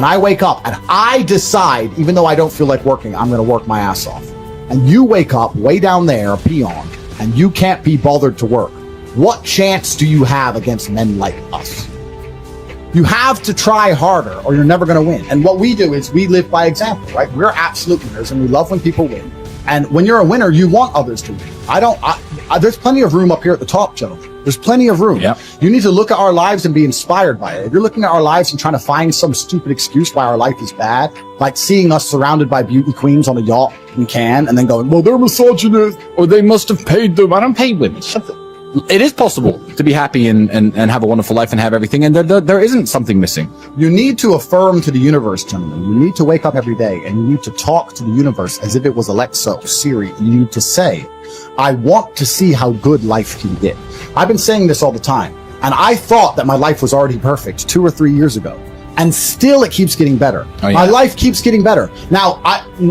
And I wake up and I decide, even though I don't feel like working, I'm going to work my ass off. And you wake up way down there, a peon, and you can't be bothered to work. What chance do you have against men like us? You have to try harder or you're never going to win. And what we do is we live by example, right? We're absolute winners and we love when people win. And when you're a winner, you want others to win. There's plenty of room up here at the top, Joe. There's plenty of room. Yep. You need to look at our lives and be inspired by it. If you're looking at our lives and trying to find some stupid excuse why our life is bad, like seeing us surrounded by beauty queens on a yacht in Cannes and then going, well, they're misogynist or they must have paid them. I don't pay women. It is possible to be happy and have a wonderful life and have everything, and there isn't something missing. You need to affirm to the universe, gentlemen. You need to wake up every day and you need to talk to the universe as if it was Alexa or Siri. You need to say, I want to see how good life can get. I've been saying this all the time, and I thought that my life was already perfect 2 or 3 years ago, and still it keeps getting better. Oh, yeah. My life keeps getting better. Now,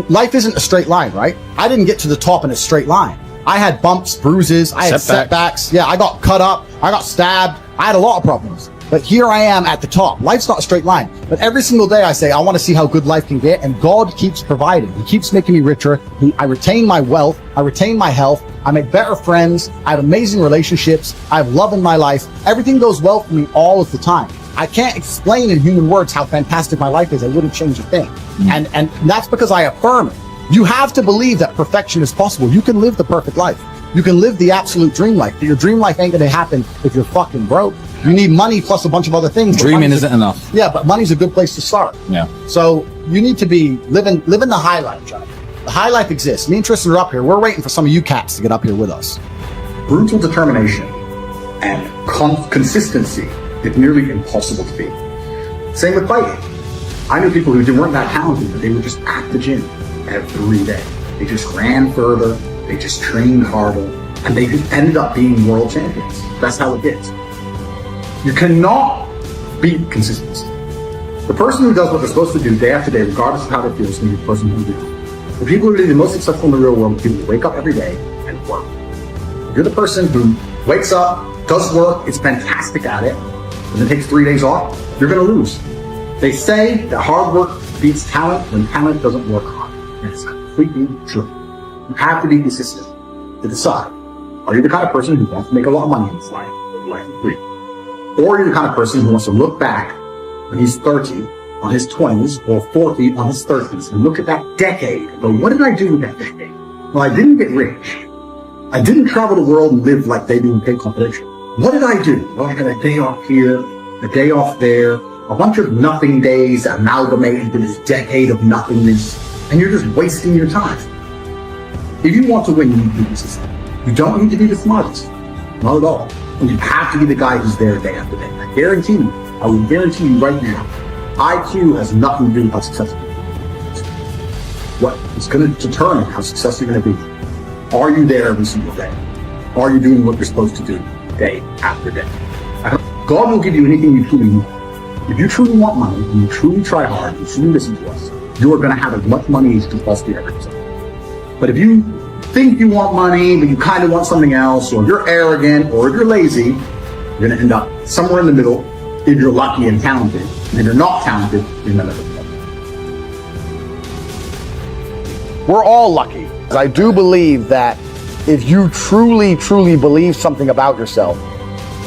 life isn't a straight line, right? I didn't get to the top in a straight line. I had bumps, bruises, I had setbacks. Yeah, I got cut up, I got stabbed. I had a lot of problems. But here I am at the top. Life's not a straight line. But every single day I say, I want to see how good life can get. And God keeps providing. He keeps making me richer. I retain my wealth. I retain my health. I make better friends. I have amazing relationships. I have love in my life. Everything goes well for me all of the time. I can't explain in human words how fantastic my life is. I wouldn't change a thing. And that's because I affirm it. You have to believe that perfection is possible. You can live the perfect life. You can live the absolute dream life. But your dream life ain't going to happen if you're fucking broke. You need money plus a bunch of other things. Dreaming isn't enough. Yeah, but money's a good place to start. Yeah. So you need to be living the high life, John. The high life exists. Me and Tristan are up here. We're waiting for some of you cats to get up here with us. Brutal determination and consistency is nearly impossible to beat. Same with fighting. I knew people who weren't that talented, but they were just at the gym every day. They just ran further, they just trained harder, and they ended up being world champions. That's how it is. You cannot beat consistency. The person who does what they're supposed to do day after day, regardless of how they feel, is going to be the person who do it. The people who are the most successful in the real world are people who wake up every day and work. If you're the person who wakes up, does work, is fantastic at it, and then takes 3 days off, you're going to lose. They say that hard work beats talent when talent doesn't work hard. It's completely true. You have to be consistent to decide. Are you the kind of person who wants to make a lot of money in this life, life is free? Or you're the kind of person who wants to look back when he's 30 on his 20s or 40 on his 30s and look at that decade and go, what did I do with that decade? Well, I didn't get rich. I didn't travel the world and live like they do in Pay Confidential. What did I do? Well, I had a day off here, a day off there, a bunch of nothing days amalgamated into this decade of nothingness. And you're just wasting your time. If you want to win, you need to be consistent. You don't need to be the smartest. Not at all. And you have to be the guy who's there day after day. I will guarantee you right now, IQ has nothing to do with how successful you are. What is going to determine how successful you're going to be? Are you there every single day? Are you doing what you're supposed to do day after day? God will give you anything you truly want. If you truly want money, and you truly try hard, and you truly listen to us, you are going to have as much money as you can possibly ever deserve. But if you think you want money, but you kind of want something else, or you're arrogant, or if you're lazy, you're going to end up somewhere in the middle if you're lucky and talented. And if you're not talented, you're never going to be. We're all lucky. I do believe that if you truly, truly believe something about yourself,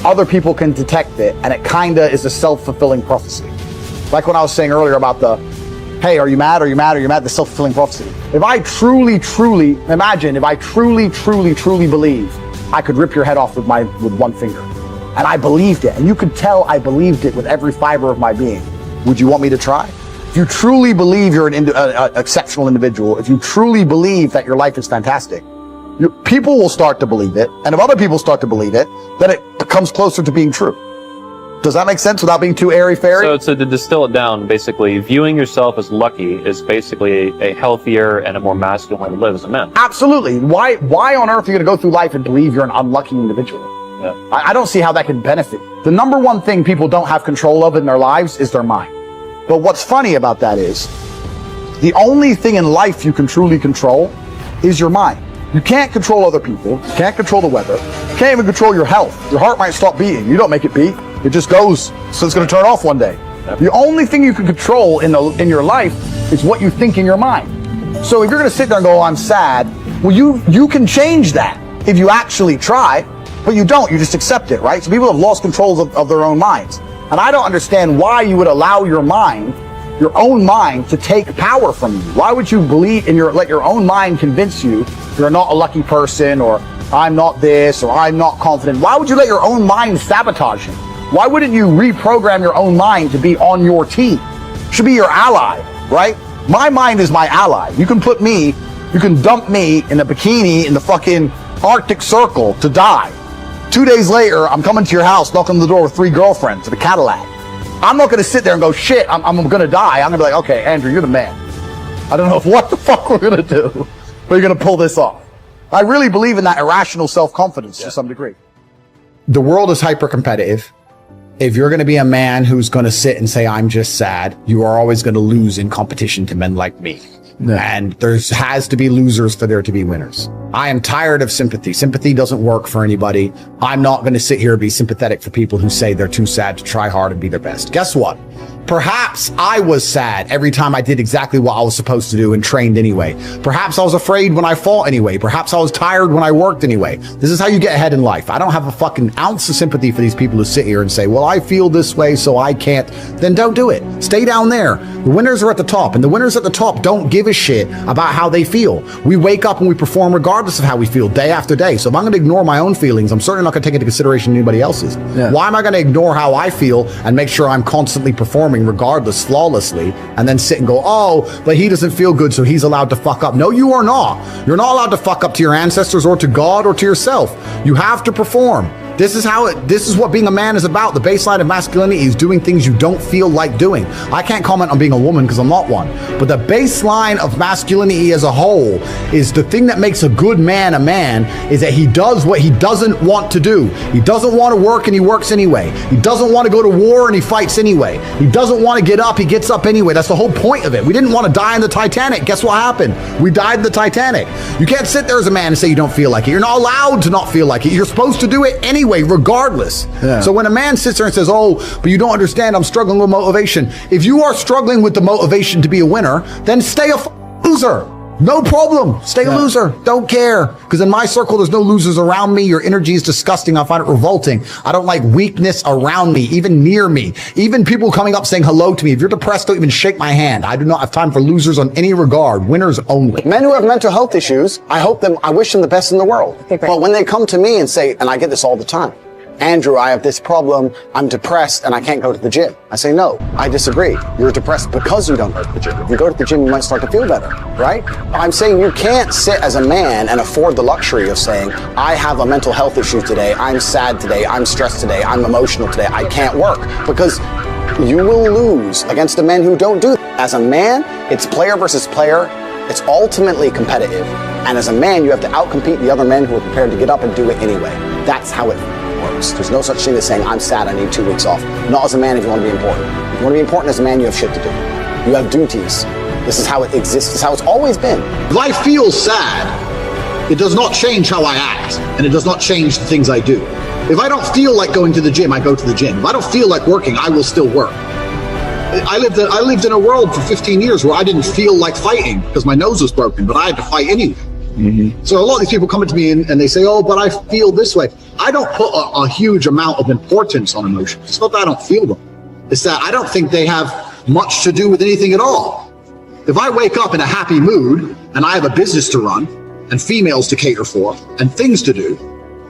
other people can detect it, and it kind of is a self-fulfilling prophecy. Like when I was saying earlier about the, hey, are you mad? Are you mad? Are you mad? The self-fulfilling prophecy. If I truly, truly, imagine if I truly, truly, truly believe I could rip your head off with one finger, and I believed it, and you could tell I believed it with every fiber of my being, would you want me to try? If you truly believe you're an exceptional individual, if you truly believe that your life is fantastic, people will start to believe it, and if other people start to believe it, then it comes closer to being true. Does that make sense without being too airy-fairy? So to distill it down, basically, viewing yourself as lucky is basically a healthier and a more masculine way to live as a man. Absolutely. Why on earth are you going to go through life and believe you're an unlucky individual? Yeah. I don't see how that can benefit. The number one thing people don't have control of in their lives is their mind. But what's funny about that is, the only thing in life you can truly control is your mind. You can't control other people. You can't control the weather. You can't even control your health. Your heart might stop beating. You don't make it beat. It just goes, so it's going to turn off one day. The only thing you can control in your life is what you think in your mind. So if you're going to sit there and go, oh, I'm sad, well, you can change that if you actually try, but you don't. You just accept it, right? So people have lost control of their own minds. And I don't understand why you would allow your own mind to take power from you. Why would you let your own mind convince you you're not a lucky person, or I'm not this, or I'm not confident? Why would you let your own mind sabotage you? Why wouldn't you reprogram your own mind to be on your team? It should be your ally, right? My mind is my ally. You can dump me in a bikini in the fucking Arctic Circle to die. 2 days later, I'm coming to your house, knocking on the door with 3 girlfriends in a Cadillac. I'm not gonna sit there and go, shit, I'm gonna die. I'm gonna be like, okay, Andrew, you're the man. I don't know what the fuck we're gonna do, but you're gonna pull this off. I really believe in that irrational self-confidence to some degree. The world is hyper-competitive. If you're gonna be a man who's gonna sit and say, I'm just sad, you are always gonna lose in competition to men like me. Yeah. And there has to be losers for there to be winners. I am tired of sympathy. Sympathy doesn't work for anybody. I'm not going to sit here and be sympathetic for people who say they're too sad to try hard and be their best. Guess what? Perhaps I was sad every time I did exactly what I was supposed to do and trained anyway. Perhaps I was afraid when I fought anyway. Perhaps I was tired when I worked anyway. This is how you get ahead in life. I don't have a fucking ounce of sympathy for these people who sit here and say, well, I feel this way, so I can't. Then don't do it. Stay down there. The winners are at the top, and the winners at the top don't give a shit about how they feel. We wake up and we perform regardless of how we feel day after day. So if I'm going to ignore my own feelings, I'm certainly not going to take into consideration anybody else's. Yeah. Why am I going to ignore how I feel and make sure I'm constantly performing regardless, flawlessly, and then sit and go, oh, but he doesn't feel good, so he's allowed to fuck up? No, you are not. You're not allowed to fuck up to your ancestors or to God or to yourself. You have to perform. This is what being a man is about. The baseline of masculinity is doing things you don't feel like doing. I can't comment on being a woman because I'm not one. But the baseline of masculinity as a whole is the thing that makes a good man a man is that he does what he doesn't want to do. He doesn't want to work and he works anyway. He doesn't want to go to war and he fights anyway. He doesn't want to get up, he gets up anyway. That's the whole point of it. We didn't want to die in the Titanic. Guess what happened? We died in the Titanic. You can't sit there as a man and say you don't feel like it. You're not allowed to not feel like it. You're supposed to do it anyway, regardless. Yeah. So when a man sits there and says, oh, but you don't understand, I'm struggling with motivation. If you are struggling with the motivation to be a winner, then stay a loser. No problem. Stay a loser. Don't care. Because in my circle, there's no losers around me. Your energy is disgusting. I find it revolting. I don't like weakness around me, even near me. Even people coming up saying hello to me. If you're depressed, don't even shake my hand. I do not have time for losers on any regard. Winners only. Men who have mental health issues, I wish them the best in the world. Okay, but when they come to me and say, and I get this all the time, Andrew, I have this problem, I'm depressed and I can't go to the gym. I say, no, I disagree. You're depressed because you don't go to the gym. If you go to the gym, you might start to feel better, right? I'm saying you can't sit as a man and afford the luxury of saying, I have a mental health issue today, I'm sad today, I'm stressed today, I'm emotional today, I can't work. Because you will lose against the men who don't do that. As a man, it's player versus player. It's ultimately competitive. And as a man, you have to outcompete the other men who are prepared to get up and do it anyway. That's how it works. There's no such thing as saying, I'm sad, I need 2 weeks off. Not as a man if you want to be important. If you want to be important as a man, you have shit to do. You have duties. This is how it exists. This is how it's always been. If I feel sad, it does not change how I act, and it does not change the things I do. If I don't feel like going to the gym, I go to the gym. If I don't feel like working, I will still work. I lived in a world for 15 years where I didn't feel like fighting because my nose was broken, but I had to fight anyway. Mm-hmm. So a lot of these people come to me and they say, oh, but I feel this way. I don't put a huge amount of importance on emotions. It's not that I don't feel them. It's that I don't think they have much to do with anything at all. If I wake up in a happy mood and I have a business to run and females to cater for and things to do,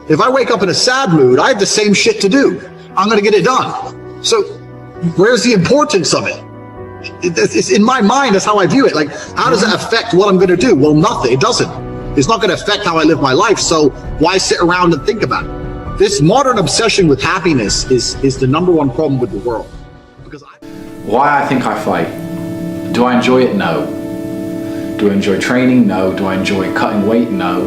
if I wake up in a sad mood, I have the same shit to do. I'm going to get it done. So where's the importance of it? It's in my mind, that's how I view it. Like, how does it affect what I'm going to do? Well, nothing. It doesn't. It's not going to affect how I live my life. So why sit around and think about it? This modern obsession with happiness is the #1 problem with the world. Because why I think I fight. Do I enjoy it? No. Do I enjoy training? No. Do I enjoy cutting weight? No.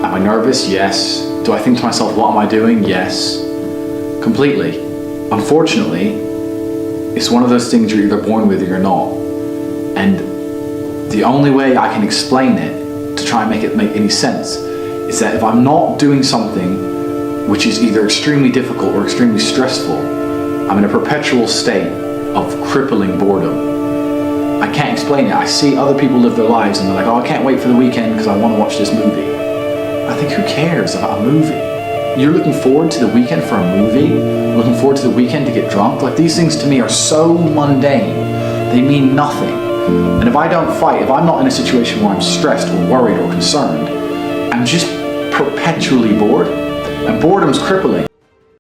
Am I nervous? Yes. Do I think to myself, what am I doing? Yes. Completely. Unfortunately, it's one of those things you're either born with or you're not. And the only way I can explain it to try and make it make any sense is that if I'm not doing something which is either extremely difficult or extremely stressful, I'm in a perpetual state of crippling boredom. I can't explain it. I see other people live their lives and they're like, oh, I can't wait for the weekend because I want to watch this movie. I think, who cares about a movie? You're looking forward to the weekend for a movie? Looking forward to the weekend to get drunk? Like, these things to me are so mundane. They mean nothing. And if I don't fight, if I'm not in a situation where I'm stressed or worried or concerned, I'm just perpetually bored. And boredom's crippling.